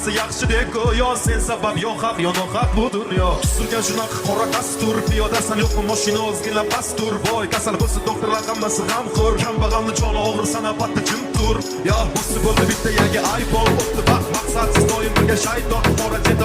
hammasi yaxshidek go'yo. Sen sabab yo'q haq, yo'q haq bu dunyo. Surgan shunaqa qora dastur, piyodasan yo'qmi mashina o'zgina pastur. Boy kasal bo'lsa doktorlar hammasi g'amxo'r. Kambag'alni joni og'ir sanapatda jim tur. Ya bo'lsa bo'ldi bitta yangi iPhone. O'tdi vaqt maqsadsiz doim birga shayton. Qora jeda